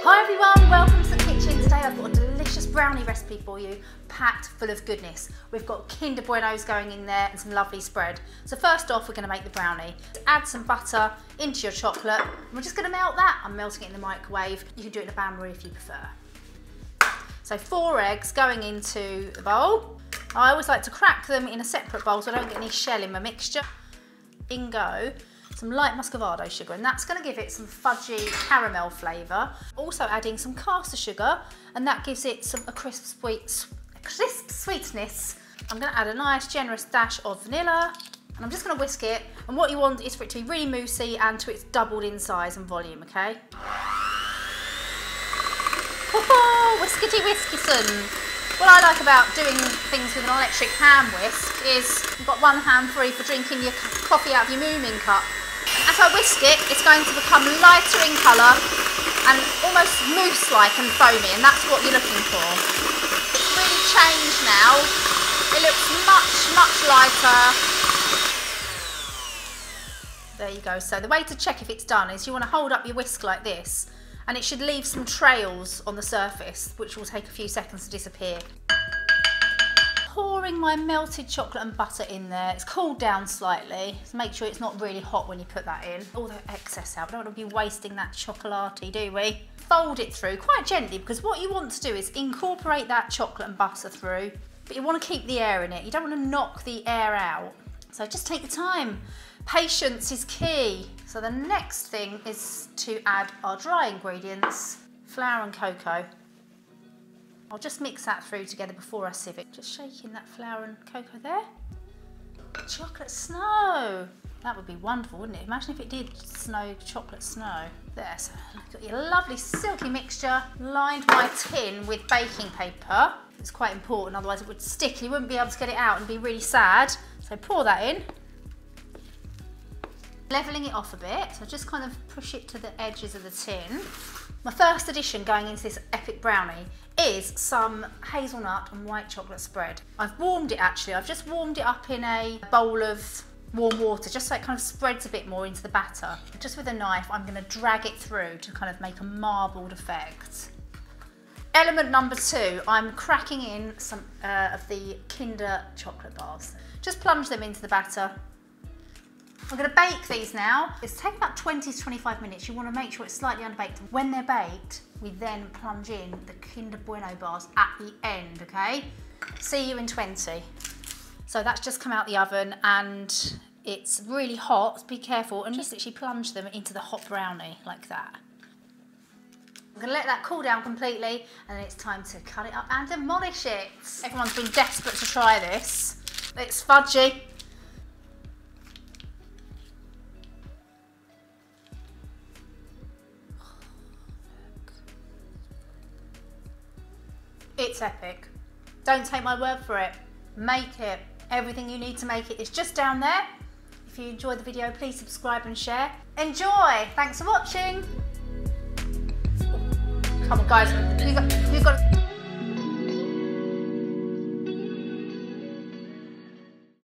Hi everyone, welcome to the kitchen. Today I've got a delicious brownie recipe for you, packed full of goodness. We've got Kinder Buenos going in there and some lovely spread. So first off, we're going to make the brownie. Add some butter into your chocolate. And we're just going to melt that. I'm melting it in the microwave. You can do it in a bain-marie if you prefer. So 4 eggs going into the bowl. I always like to crack them in a separate bowl so I don't get any shell in my mixture. In go some light muscovado sugar, and that's going to give it some fudgy caramel flavour. Also adding some caster sugar, and that gives it a crisp sweetness. I'm going to add a nice generous dash of vanilla, and I'm just going to whisk it. And what you want is for it to be really moussey and to it's doubled in size and volume, okay? Oh, whiskety whiskison. What I like about doing things with an electric hand whisk is you've got one hand free for drinking your coffee out of your mooning cup. As I whisk it, it's going to become lighter in colour and almost mousse-like and foamy, and that's what you're looking for. It's really changed now. It looks much lighter. There you go. So the way to check if it's done is you want to hold up your whisk like this, and it should leave some trails on the surface, which will take a few seconds to disappear. Pouring my melted chocolate and butter in there. It's cooled down slightly, so make sure it's not really hot when you put that in. All the excess out. We don't want to be wasting that chocolate, do we? Fold it through quite gently, because what you want to do is incorporate that chocolate and butter through, but you want to keep the air in it. You don't want to knock the air out. So just take your time. Patience is key. So the next thing is to add our dry ingredients, flour and cocoa. I'll just mix that through together before I sieve it. Just shaking that flour and cocoa there. Chocolate snow. That would be wonderful, wouldn't it? Imagine if it did snow chocolate snow. There, so I've got your lovely silky mixture. Lined my tin with baking paper. It's quite important, otherwise it would stick. You wouldn't be able to get it out and be really sad. So pour that in. Levelling it off a bit, so just kind of push it to the edges of the tin. My first addition going into this epic brownie is some hazelnut and white chocolate spread. I've warmed it actually, I've just warmed it up in a bowl of warm water just so it kind of spreads a bit more into the batter. Just with a knife I'm going to drag it through to kind of make a marbled effect. Element number 2, I'm cracking in some of the Kinder chocolate bars. Just plunge them into the batter. We're going to bake these now. It's taking about 20 to 25 minutes. You want to make sure it's slightly underbaked. When they're baked, we then plunge in the Kinder Bueno bars at the end, okay? See you in 20. So that's just come out the oven and it's really hot. Be careful and just literally plunge them into the hot brownie like that. I'm going to let that cool down completely and then it's time to cut it up and demolish it. Everyone's been desperate to try this. It's fudgy. It's epic. Don't take my word for it. Make it. Everything you need to make it is just down there. If you enjoyed the video, please subscribe and share. Enjoy! Thanks for watching. Come on guys, you've got